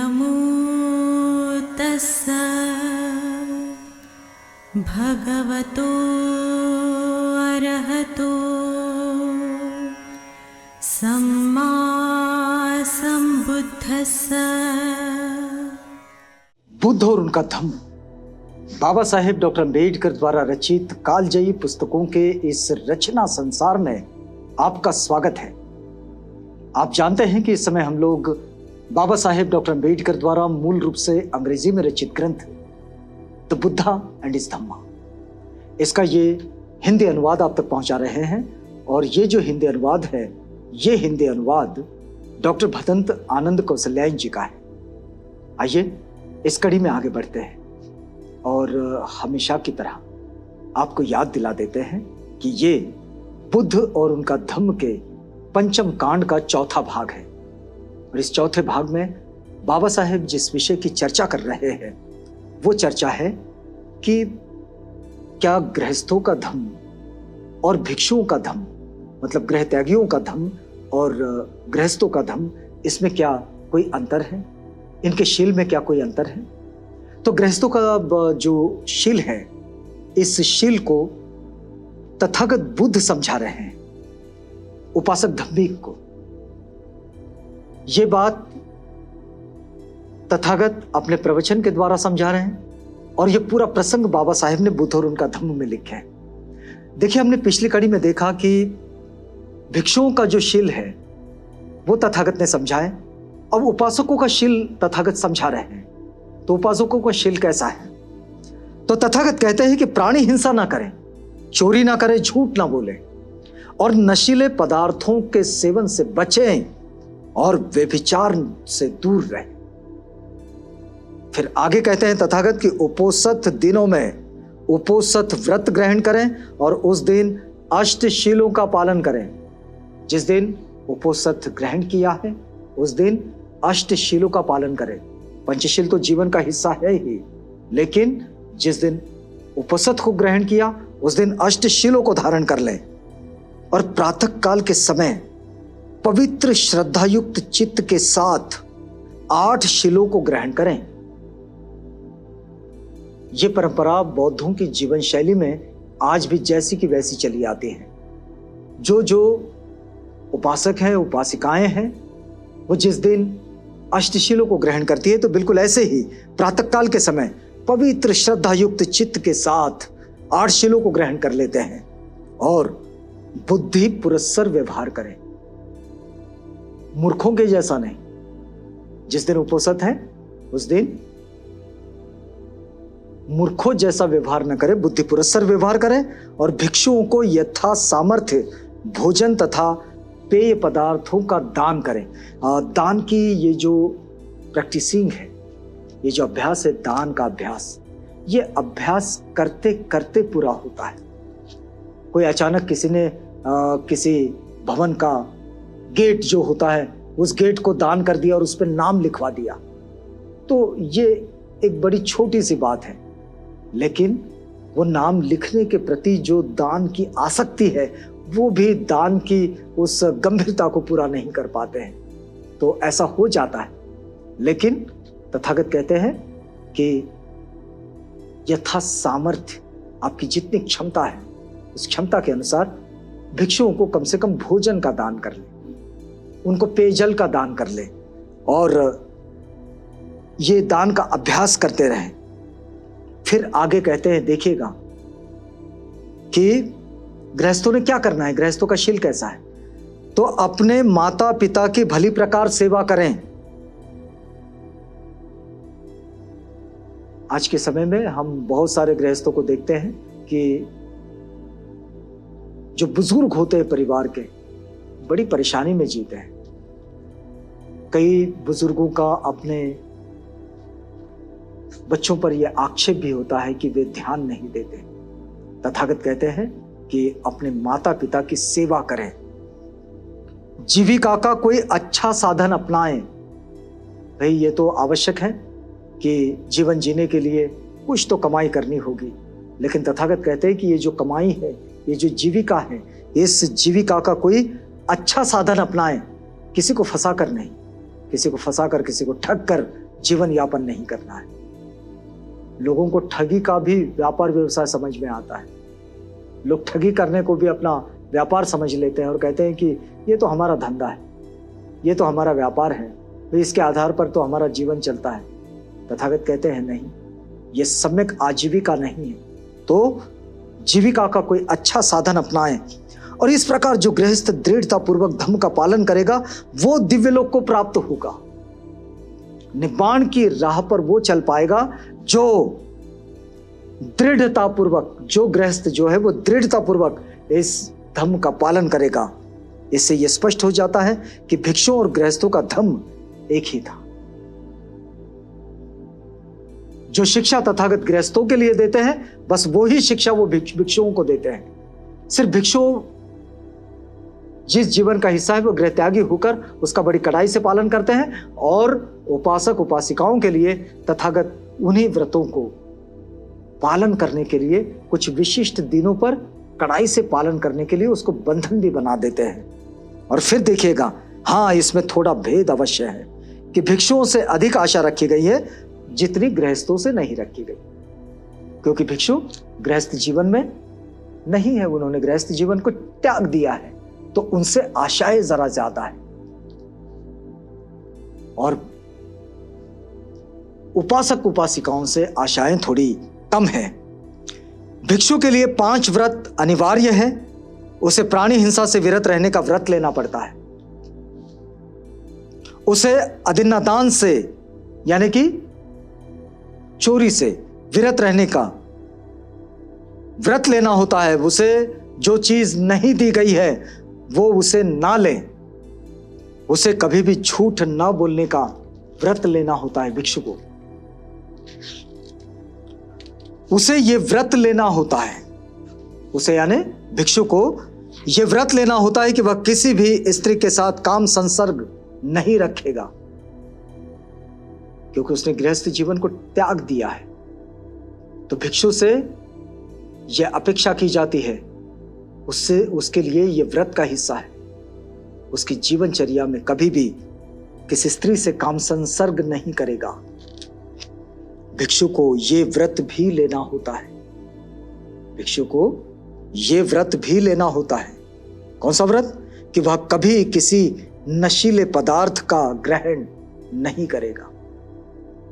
नमो तस्स भगवतो अरहतो सम्मा सम्बुद्धस्स। बुद्ध और उनका धम्म बाबा साहेब डॉक्टर अम्बेडकर द्वारा रचित कालजयी पुस्तकों के इस रचना संसार में आपका स्वागत है। आप जानते हैं कि इस समय हम लोग बाबा साहेब डॉक्टर अम्बेडकर द्वारा मूल रूप से अंग्रेजी में रचित ग्रंथ द बुद्धा एंड हिज धम्मा, इसका ये हिंदी अनुवाद आप तक पहुंचा रहे हैं। और ये जो हिंदी अनुवाद है, ये हिंदी अनुवाद डॉक्टर भदंत आनंद कौशल्यायन जी का है। आइए इस कड़ी में आगे बढ़ते हैं और हमेशा की तरह आपको याद दिला देते हैं कि ये बुद्ध और उनका धम्म के पंचम कांड का चौथा भाग है। और इस चौथे भाग में बाबा साहेब जिस विषय की चर्चा कर रहे हैं वो चर्चा है कि क्या गृहस्थों का धम्म और भिक्षुओं का धम्म, मतलब गृह त्यागियों का धम्म और गृहस्थों का धम्म, इसमें क्या कोई अंतर है, इनके शील में क्या कोई अंतर है। तो गृहस्थों का जो शील है, इस शील को तथागत बुद्ध समझा रहे हैं उपासक धम्मिक को। ये बात तथागत अपने प्रवचन के द्वारा समझा रहे हैं और ये पूरा प्रसंग बाबा साहेब ने बुद्ध और उनका धम्म में लिखा है। देखिए, हमने पिछली कड़ी में देखा कि भिक्षुओं का जो शील है वो तथागत ने समझा है। अब उपासकों का शील तथागत समझा रहे हैं। तो उपासकों का शील कैसा है? तो तथागत कहते हैं कि प्राणी हिंसा ना करें, चोरी ना करें, झूठ ना बोले और नशीले पदार्थों के सेवन से बचें और व्यभिचार से दूर रहें। फिर आगे कहते हैं तथागत कि उपोषित दिनों में उपोषित व्रत ग्रहण करें और उस दिन अष्टशीलों का पालन करें। जिस दिन उपोषित ग्रहण किया है उस दिन अष्टशीलों का पालन करें। पंचशील तो जीवन का हिस्सा है ही, लेकिन जिस दिन उपोषित को ग्रहण किया उस दिन अष्टशीलों को धारण कर लें। और प्रातः काल के समय पवित्र श्रद्धायुक्त चित्त के साथ 8 शीलों को ग्रहण करें। यह परंपरा बौद्धों की जीवन शैली में आज भी जैसी की वैसी चली आती है। जो उपासक हैं, उपासिकाएं हैं, वो जिस दिन अष्टशीलों को ग्रहण करती है तो बिल्कुल ऐसे ही प्रातःकाल के समय पवित्र श्रद्धायुक्त चित्त के साथ 8 शीलों को ग्रहण कर लेते हैं और बुद्धि पुरस्सर व्यवहार करें, मूर्खों के जैसा नहीं। जिस दिन उपोषित है उस दिन मूर्खों जैसा व्यवहार न करें, बुद्धि पुरस्सर व्यवहार करें और भिक्षुओं को यथा सामर्थ्य भोजन तथा पेय पदार्थों का दान करें। दान की ये जो प्रैक्टिसिंग है, ये जो अभ्यास है, दान का अभ्यास, ये अभ्यास करते करते पूरा होता है। कोई अचानक किसी ने किसी भवन का गेट जो होता है उस गेट को दान कर दिया और उस पर नाम लिखवा दिया, तो ये एक बड़ी छोटी सी बात है, लेकिन वो नाम लिखने के प्रति जो दान की आसक्ति है वो भी दान की उस गंभीरता को पूरा नहीं कर पाते हैं। तो ऐसा हो जाता है, लेकिन तथागत कहते हैं कि यथा सामर्थ्य, आपकी जितनी क्षमता है उस क्षमता के अनुसार भिक्षुओं को कम से कम भोजन का दान कर ले, उनको पेयजल का दान कर ले और ये दान का अभ्यास करते रहें। फिर आगे कहते हैं, देखिएगा कि गृहस्थों ने क्या करना है, गृहस्थों का शील कैसा है। तो अपने माता पिता की भली प्रकार सेवा करें। आज के समय में हम बहुत सारे गृहस्थों को देखते हैं कि जो बुजुर्ग होते हैं परिवार के, बड़ी परेशानी में जीते हैं। कई बुजुर्गों का अपने बच्चों पर यह आक्षेप भी होता है कि वे ध्यान नहीं देते। तथागत कहते हैं कि अपने माता पिता की सेवा करें, जीविका का कोई अच्छा साधन अपनाएं। भाई ये तो आवश्यक है कि जीवन जीने के लिए कुछ तो कमाई करनी होगी, लेकिन तथागत कहते हैं कि ये जो कमाई है, ये जो जीविका है, इस जीविका का कोई अच्छा साधन अपनाएं। किसी को फंसा कर नहीं, किसी को फंसा कर, किसी को ठग कर जीवन यापन नहीं करना है। लोगों को ठगी का भी व्यापार व्यवसाय समझ में आता है। लोग ठगी करने को भी अपना व्यापार समझ लेते हैं और कहते हैं कि ये तो हमारा धंधा है, ये तो हमारा व्यापार है, तो इसके आधार पर तो हमारा जीवन चलता है। तथागत कहते हैं नहीं, ये सम्यक आजीविका नहीं है। तो जीविका का कोई अच्छा साधन अपनाएं और इस प्रकार जो गृहस्थ दृढ़ता पूर्वक धम्म का पालन करेगा वो दिव्यलोक को प्राप्त होगा। निब्बाण की राह पर वो चल पाएगा जो दृढ़ता पूर्वक, जो गृहस्थ जो है वो दृढ़ता पूर्वक इस धम्म का पालन करेगा। इससे यह स्पष्ट हो जाता है कि भिक्षुओं और गृहस्थों का धम्म एक ही था। जो शिक्षा तथागत गृहस्थों के लिए देते हैं बस वो ही शिक्षा वो भिक्षुओं को देते हैं। सिर्फ भिक्षु जिस जीवन का हिस्सा है वो गृह त्यागी होकर उसका बड़ी कड़ाई से पालन करते हैं और उपासक उपासिकाओं के लिए तथागत उन्हीं व्रतों को पालन करने के लिए कुछ विशिष्ट दिनों पर कड़ाई से पालन करने के लिए उसको बंधन भी बना देते हैं। और फिर देखिएगा, हाँ, इसमें थोड़ा भेद अवश्य है कि भिक्षुओं से अधिक आशा रखी गई है जितनी गृहस्थों से नहीं रखी गई, क्योंकि भिक्षु गृहस्थ जीवन में नहीं है, उन्होंने गृहस्थ जीवन को त्याग दिया है, तो उनसे आशाएं जरा ज्यादा है। और उपासक उपासिकाओं से आशाएं थोड़ी कम है। भिक्षु के लिए 5 व्रत अनिवार्य है। उसे प्राणी हिंसा से विरत रहने का व्रत लेना पड़ता है। उसे अदिन्नादान से यानी कि चोरी से विरत रहने का व्रत लेना होता है। उसे जो चीज नहीं दी गई है वो उसे ना ले। उसे कभी भी झूठ ना बोलने का व्रत लेना होता है भिक्षु को। उसे ये व्रत लेना होता है, उसे यानी भिक्षु को यह व्रत लेना होता है कि वह किसी भी स्त्री के साथ काम संसर्ग नहीं रखेगा, क्योंकि उसने गृहस्थ जीवन को त्याग दिया है। तो भिक्षु से यह अपेक्षा की जाती है, उससे उसके लिए यह व्रत का हिस्सा है। उसकी जीवनचर्या में कभी भी किसी स्त्री से काम संसर्ग नहीं करेगा। भिक्षु को ये व्रत भी लेना होता है। भिक्षु को ये व्रत भी लेना होता है। कौन सा व्रत? कि वह कभी किसी नशीले पदार्थ का ग्रहण नहीं करेगा।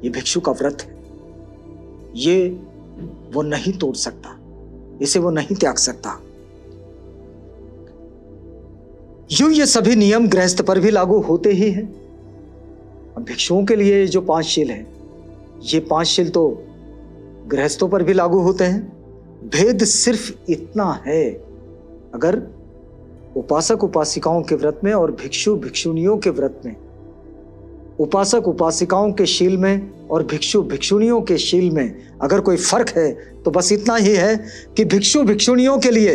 ये भिक्षु का व्रत है। ये वो नहीं तोड़ सकता, इसे वो नहीं त्याग सकता। यूं ये सभी नियम गृहस्थ पर भी लागू होते ही हैं। अब भिक्षुओं के लिए जो 5 शील है, ये 5 शील तो गृहस्थों पर भी लागू होते हैं। भेद सिर्फ इतना है, अगर उपासक उपासिकाओं के व्रत में और भिक्षु भिक्षुणियों के व्रत में, उपासक उपासिकाओं के शील में और भिक्षु भिक्षुणियों के शील में अगर कोई फर्क है तो बस इतना ही है कि भिक्षु भिक्षुणियों के लिए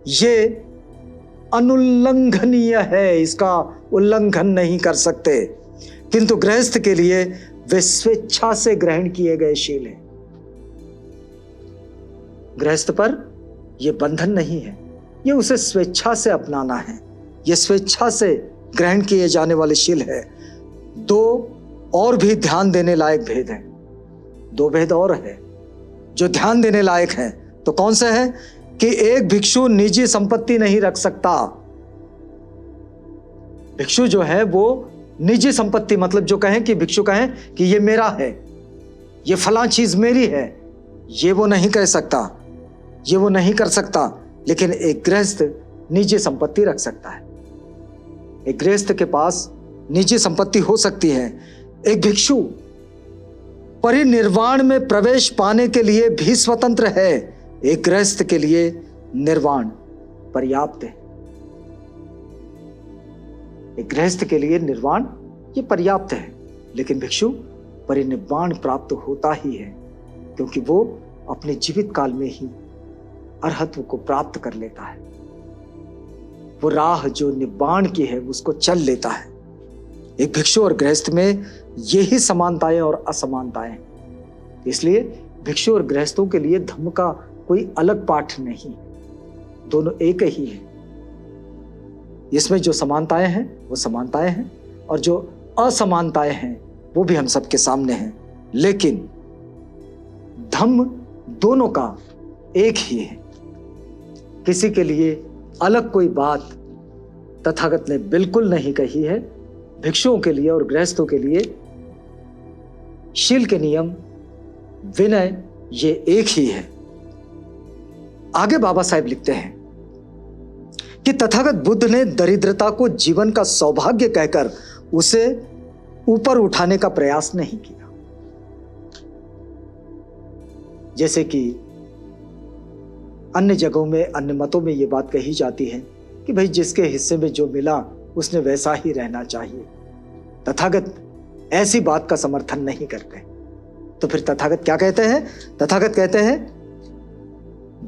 ये अनुल्लंघनीय है, इसका उल्लंघन नहीं कर सकते, किंतु गृहस्थ के लिए वे स्वेच्छा से ग्रहण किए गए शील हैं। गृहस्थ पर यह बंधन नहीं है, यह उसे स्वेच्छा से अपनाना है, यह स्वेच्छा से ग्रहण किए जाने वाले शील है। 2 और भी ध्यान देने लायक भेद हैं। 2 भेद और है जो ध्यान देने लायक है। तो कौन से है? कि एक भिक्षु निजी संपत्ति नहीं रख सकता। भिक्षु जो है वो निजी संपत्ति, मतलब जो कहें कि भिक्षु कहें कि ये मेरा है, ये फलां चीज मेरी है, ये वो नहीं कह सकता, ये वो नहीं कर सकता। लेकिन एक गृहस्थ निजी संपत्ति रख सकता है। एक गृहस्थ के पास निजी संपत्ति हो सकती है। एक भिक्षु परिनिर्वाण में प्रवेश पाने के लिए भी स्वतंत्र है। एक गृहस्थ के लिए निर्वाण पर्याप्त है। एक गृहस्थ के लिए निर्वाण ये पर्याप्त है, लेकिन भिक्षु परिनिर्वाण प्राप्त होता ही है, क्योंकि वो अपने जीवित काल में ही अरहत्व को प्राप्त कर लेता है। वो राह जो निब्बाण की है उसको चल लेता है। एक भिक्षु और गृहस्थ में यही समानताएं और असमानताएं, इसलिए भिक्षु और गृहस्थों के लिए धम्म का कोई अलग पाठ नहीं, दोनों एक ही है। इसमें जो समानताएं हैं वो समानताएं हैं, और जो असमानताएं हैं वो भी हम सबके सामने है, लेकिन धम्म दोनों का एक ही है। किसी के लिए अलग कोई बात तथागत ने बिल्कुल नहीं कही है। भिक्षुओं के लिए और गृहस्थों के लिए शील के नियम, विनय, ये एक ही है। आगे बाबा साहेब लिखते हैं कि तथागत बुद्ध ने दरिद्रता को जीवन का सौभाग्य कहकर उसे ऊपर उठाने का प्रयास नहीं किया। जैसे कि अन्य जगहों में, अन्य मतों में यह बात कही जाती है कि भाई जिसके हिस्से में जो मिला उसने वैसा ही रहना चाहिए। तथागत ऐसी बात का समर्थन नहीं करते। तो फिर तथागत क्या कहते हैं? तथागत कहते हैं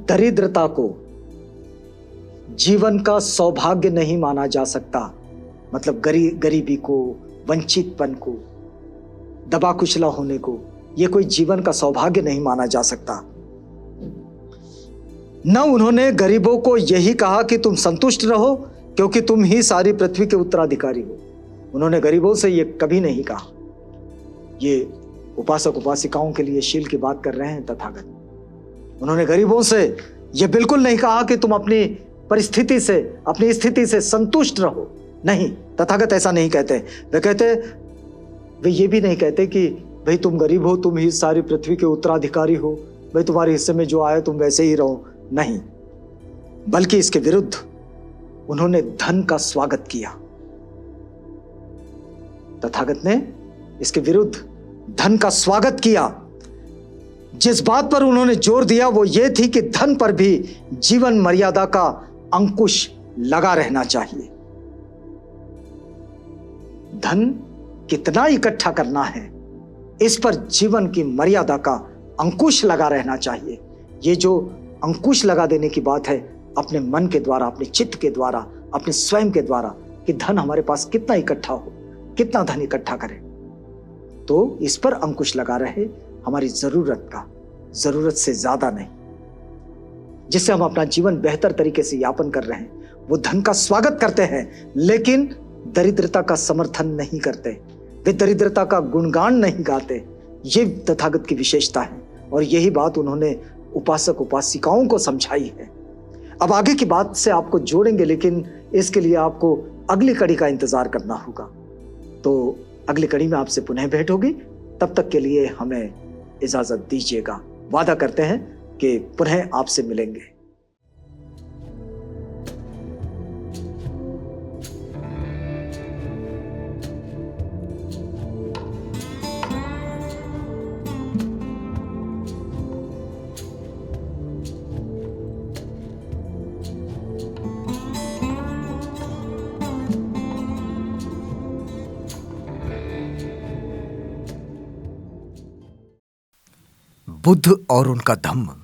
दरिद्रता को जीवन का सौभाग्य नहीं माना जा सकता। मतलब गरीबी को, वंचितपन को, दबा कुचला होने को यह कोई जीवन का सौभाग्य नहीं माना जा सकता। न उन्होंने गरीबों को यही कहा कि तुम संतुष्ट रहो क्योंकि तुम ही सारी पृथ्वी के उत्तराधिकारी हो। उन्होंने गरीबों से यह कभी नहीं कहा। ये उपासक उपासिकाओं के लिए शील की बात कर रहे हैं तथागत। उन्होंने गरीबों से यह बिल्कुल नहीं कहा कि तुम अपनी परिस्थिति से, अपनी स्थिति से संतुष्ट रहो। नहीं, तथागत ऐसा नहीं कहते। वे ये भी नहीं कहते कि भाई तुम गरीब हो, तुम ही सारी पृथ्वी के उत्तराधिकारी हो, भाई तुम्हारे हिस्से में जो आए तुम वैसे ही रहो। नहीं, बल्कि इसके विरुद्ध उन्होंने धन का स्वागत किया। तथागत ने इसके विरुद्ध धन का स्वागत किया। जिस बात पर उन्होंने जोर दिया वो ये थी कि धन पर भी जीवन मर्यादा का अंकुश लगा रहना चाहिए। धन कितना इकट्ठा करना है, इस पर जीवन की मर्यादा का अंकुश लगा रहना चाहिए। ये जो अंकुश लगा देने की बात है, अपने मन के द्वारा, अपने चित्त के द्वारा, अपने स्वयं के द्वारा, कि धन हमारे पास कितना इकट्ठा हो, कितना धन इकट्ठा करें, तो इस पर अंकुश लगा रहे। हमारी जरूरत से ज्यादा नहीं, जिससे हम अपना जीवन बेहतर तरीके से यापन कर रहे हैं, वो धन का स्वागत करते हैं, लेकिन दरिद्रता का समर्थन नहीं करते। वे दरिद्रता का गुणगान नहीं गाते। ये तथागत की विशेषता है और यही बात उन्होंने उपासक उपासिकाओं को समझाई है। अब आगे की बात से आपको जोड़ेंगे, लेकिन इसके लिए आपको अगली कड़ी का इंतजार करना होगा। तो अगली कड़ी में आपसे पुनः भेंट होगी। तब तक के लिए हमें इजाजत दीजिएगा। वादा करते हैं कि पुनः आपसे मिलेंगे। बुद्ध और उनका धम्म।